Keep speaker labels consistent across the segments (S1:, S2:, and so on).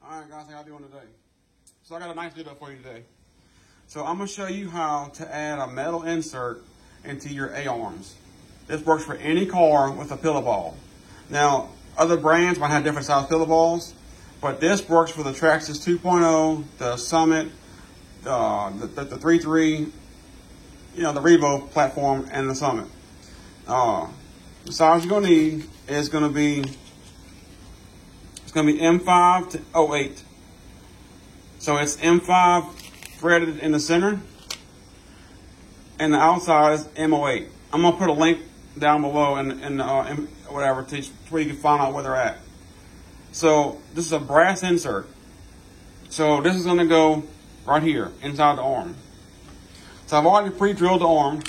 S1: Alright guys, how y'all doing today? So I got a nice video for you today. So I'm going to show you how to add a metal insert into your A-arms. This works for any car with a pillow ball. Now, other brands might have different size pillow balls, but this works for the Traxxas 2.0, the Summit, the 3.3, you know, the Revo platform, and the Summit. The size you're going to need is going to be M5 to 08. So it's M5 threaded in the center, and the outside is M08. I'm gonna put a link down below in whatever to where you can find out where they're at. So this is a brass insert. So this is gonna go right here inside the arm. So I've already pre-drilled the arm,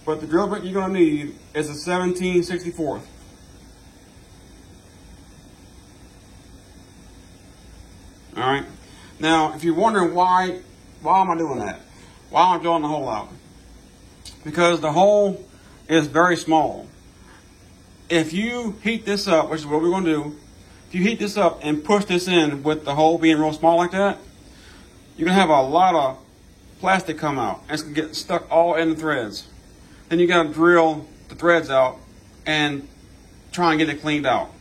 S1: but the drill bit you're gonna need is a 17/64. All right. Now, if you're wondering why am I doing that? Why am I drilling the hole out? Because the hole is very small. If you heat this up, which is what we're going to do, if you heat this up and push this in with the hole being real small like that, you're going to have a lot of plastic come out. And it's going to get stuck all in the threads. Then you got to drill the threads out and try and get it cleaned out.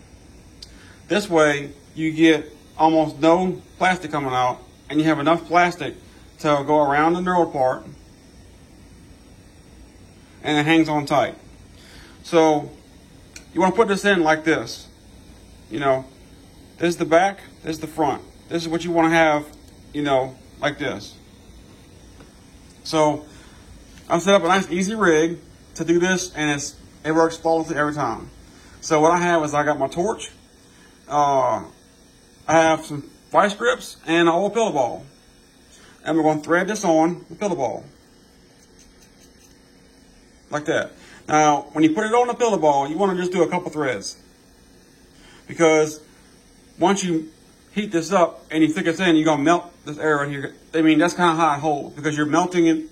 S1: This way, you get almost no plastic coming out, and you have enough plastic to go around the knurled part, and it hangs on tight. So you want to put this in like this. You know, this is the back, this is the front. This is what you want to have, you know, like this. So I've set up a nice easy rig to do this, and it works flawlessly every time. So what I have is I got my torch. I have some vice grips and an old pillow ball. And we're going to thread this on the pillow ball. Like that. Now, when you put it on the pillow ball, you want to just do a couple threads. Because once you heat this up and you stick this in, you're going to melt this area right here. I mean, that's kind of how it holds. Because you're melting it,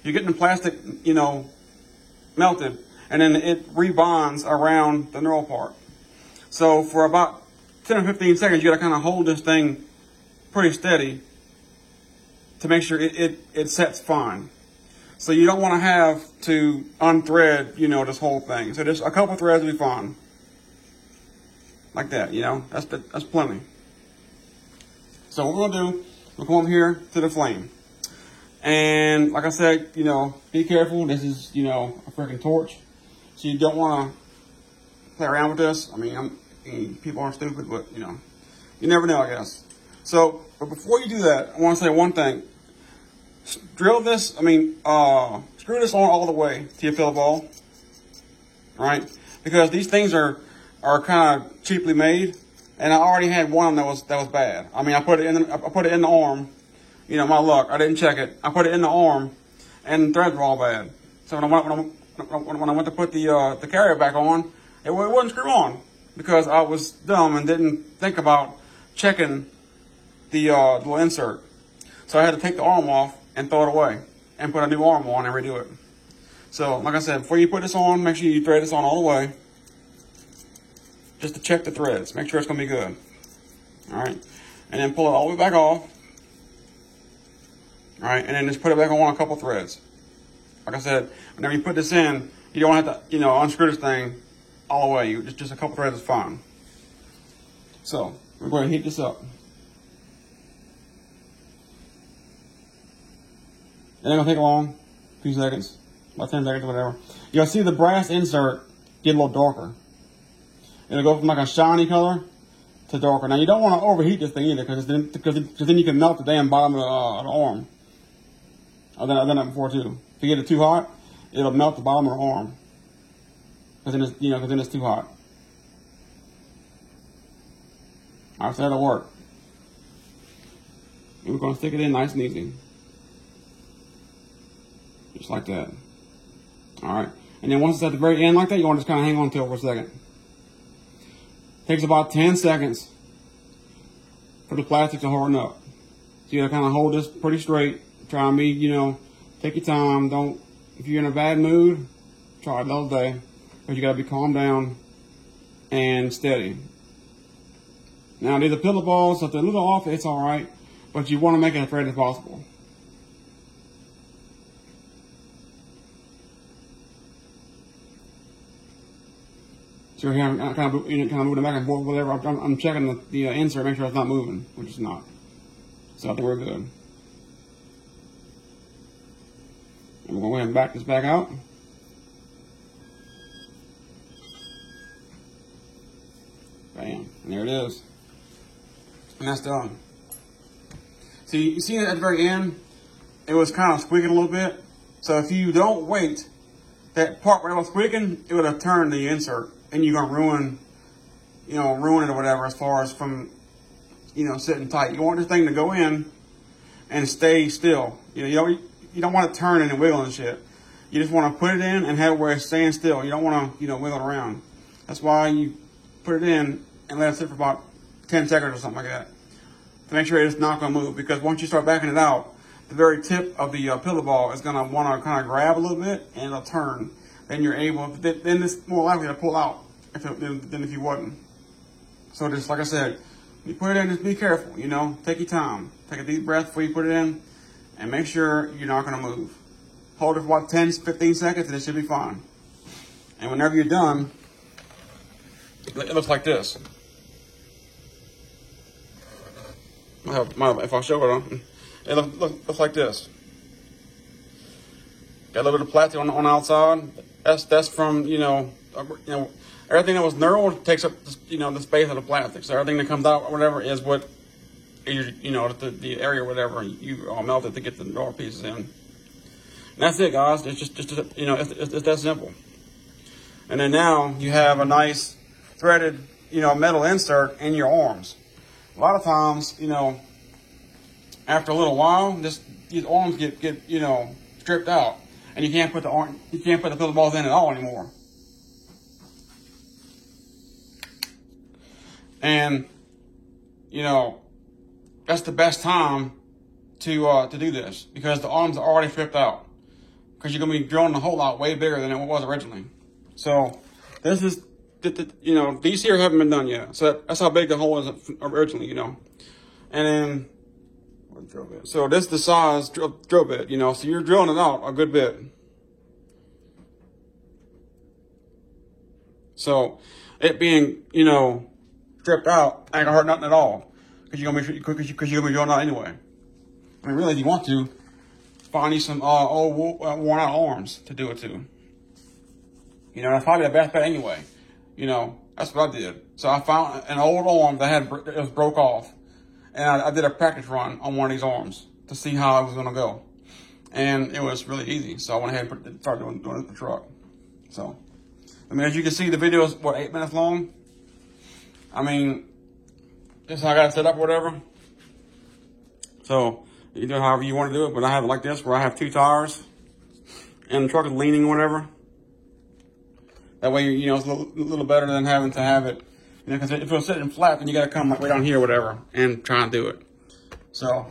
S1: you're getting the plastic, you know, melted. And then it rebonds around the knurl part. So for about 10 or 15 seconds, you got to kind of hold this thing pretty steady to make sure it sets fine. So you don't want to have to unthread, you know, this whole thing. So just a couple threads will be fine. Like that, you know, that's plenty. So what we're going to do, we'll come over here to the flame. And like I said, you know, be careful. This is, you know, a freaking torch. So you don't want to play around with this. I mean, people aren't stupid, but, you know, you never know, I guess. So, but before you do that, I want to say one thing. Drill this, screw this on all the way to your pillow ball, right? Because these things are kind of cheaply made, and I already had one that was bad. I mean, I put it in the arm. You know, my luck, I didn't check it. I put it in the arm, and the threads were all bad. So when I went to put the carrier back on, it wouldn't screw on. Because I was dumb and didn't think about checking the little insert. So I had to take the arm off and throw it away and put a new arm on and redo it. So like I said, before you put this on, make sure you thread this on all the way. Just to check the threads. Make sure it's going to be good. Alright. And then pull it all the way back off. Alright. And then just put it back on a couple threads. Like I said, whenever you put this in, you don't have to, you know, unscrew this thing all the way. Just a couple threads is fine. So we're going to heat this up. It ain't gonna take long, a few seconds, about 10 seconds or whatever. You'll see the brass insert get a little darker. It'll go from like a shiny color to darker. Now you don't want to overheat this thing either, because then you can melt the damn bottom of the arm. I've done that before too. If you get it too hot, it'll melt the bottom of the arm. Because then it's too hot. Alright, so that'll work. And we're going to stick it in nice and easy. Just like that. Alright. And then once it's at the very end like that, you want to just kind of hang on to it for a second. Takes about 10 seconds for the plastic to harden up. So you got to kind of hold this pretty straight. Try and be, you know, take your time. Don't, if you're in a bad mood, try it all day. But you got to be calm down and steady. Now these are pillow balls, so if they're a little off, it's all right, but you want to make it as straight as possible. So here I'm kind of moving back and forth, whatever. I'm checking the insert, make sure it's not moving, which is not. So I think we're good. And we're going to go ahead and back this back out. Bam, and there it is. And that's done. See, you see at the very end, it was kind of squeaking a little bit. So if you don't wait, that part where it was squeaking, it would have turned the insert. And you're going to ruin it or whatever as far as from, sitting tight. You want this thing to go in and stay still. You don't want to turn and wiggle and shit. You just want to put it in and have it where it's staying still. You don't want to, wiggle around. That's why you put it in and let it sit for about 10 seconds or something like that to make sure it's not going to move. Because once you start backing it out, the very tip of the pillow ball is going to want to kind of grab a little bit and it'll turn. Then you're able, then it's more likely to pull out than if you wasn't. So just like I said, you put it in, just be careful, take your time. Take a deep breath before you put it in and make sure you're not going to move. Hold it for about 10, 15 seconds and it should be fine. And whenever you're done, it looks like this. If I show it, it looks like this. Got a little bit of plastic on the outside. That's from, everything that was knurled takes up, the space of the plastic. So everything that comes out or whatever is what, the area or whatever you melted to get the door pieces in. And that's it, guys. It's just it's that simple. And then now you have a nice threaded, metal insert in your arms. A lot of times, after a little while, these arms get stripped out. And you can't put the pillow balls in at all anymore. And that's the best time to do this because the arms are already stripped out. Because you're gonna be drilling the hole out way bigger than it was originally. So this is these here haven't been done yet. So that's how big the hole is originally, And then so this is the size drill bit, so you're drilling it out a good bit. So it being, stripped out ain't gonna hurt nothing at all. Because you're gonna be drilling out anyway. I mean, really, if you want to, find you some old worn out arms to do it to. That's probably the best bet anyway. That's what I did. So I found an old arm that it was broke off. And I did a practice run on one of these arms to see how it was going to go. And it was really easy. So I went ahead and started doing it with the truck. So, as you can see, the video is, 8 minutes long? This is how I got it set up or whatever. So, you do it however you want to do it. But I have it like this, where I have 2 tires. And the truck is leaning or whatever. That way, it's a little better than having to have it. Because if it was sitting flat, then you got to come way down here or whatever and try and do it. So,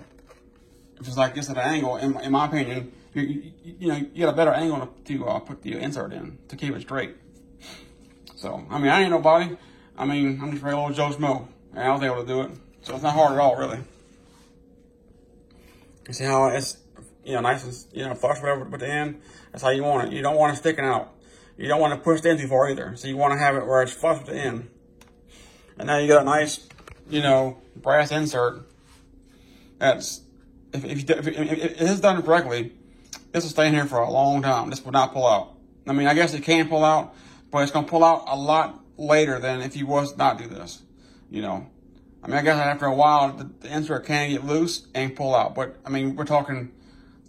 S1: if it's like this at an angle, in my opinion, you got a better angle to put the insert in to keep it straight. So, I ain't nobody. I'm just a regular old Joe Schmo. And I was able to do it. So, it's not hard at all, really. You see how it's, nice and, flush whatever with the end? That's how you want it. You don't want it sticking out. You don't want to push it in too far either. So, you want to have it where it's flush with the end. And now you got a nice, brass insert. That's, if it's done correctly, this will stay in here for a long time. This will not pull out. I guess it can pull out, but it's going to pull out a lot later than if you was not do this. I guess after a while, the insert can get loose and pull out. But, we're talking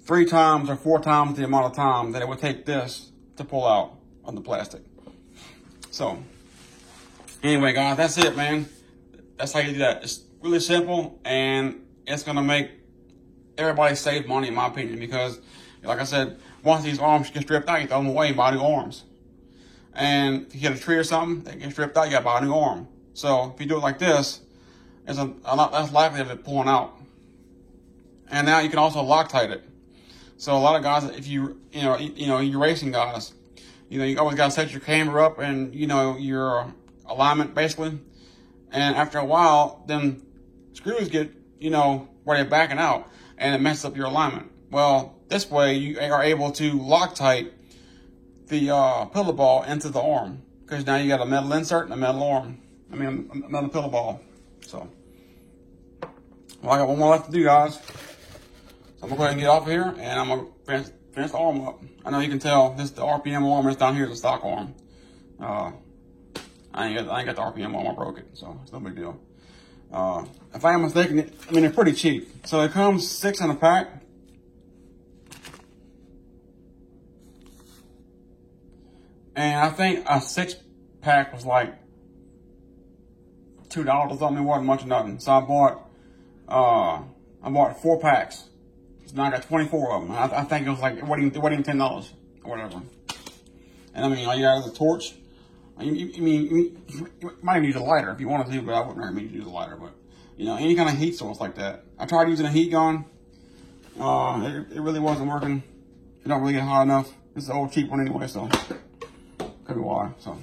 S1: 3 times or 4 times the amount of time that it would take this to pull out on the plastic. So, anyway, guys, that's it, man. That's how you do that. It's really simple, and it's going to make everybody save money, in my opinion, because, like I said, once these arms get stripped out, you throw them away and buy new arms. And if you hit a tree or something, they get stripped out, you got to buy a new arm. So if you do it like this, it's a lot less likely of it pulling out. And now you can also Loctite it. So a lot of guys, if you're racing guys, you always got to set your camber up and, your alignment, basically. And after a while, them screws get, you know, where they're backing out, and it messes up your alignment. Well, this way you are able to Loctite the pillow ball into the arm, because now you got a metal insert and a metal arm. I mean, a metal pillow ball. So, well, I got one more left to do, guys. So I'm gonna go ahead and get off of here, and I'm gonna finish the arm up. I know you can tell this the RPM arm is down here, the stock arm. I ain't got the RPM arm. I broke it, so it's no big deal. If I am mistaken, I mean, they're pretty cheap. So it comes 6 in a pack. And I think a 6-pack was like $2 or something. It wasn't much of nothing. So I bought 4 packs. So now I got 24 of them. I think it was like, it wasn't even $10 or whatever. And I mean, all you got is a torch. You might even use a lighter if you wanted to, but I wouldn't recommend you use a lighter. But, you know, any kind of heat source like that. I tried using a heat gun. It really wasn't working. It don't really get hot enough. It's an old cheap one anyway, so could be why. So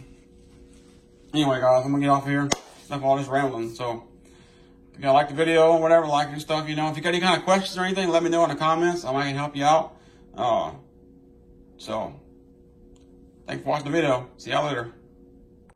S1: anyway, guys, I'm gonna get off here. Enough all this rambling. So if you guys like the video or whatever, like and stuff, you know, if you got any kind of questions or anything, let me know in the comments. I might help you out. So thanks for watching the video. See y'all later.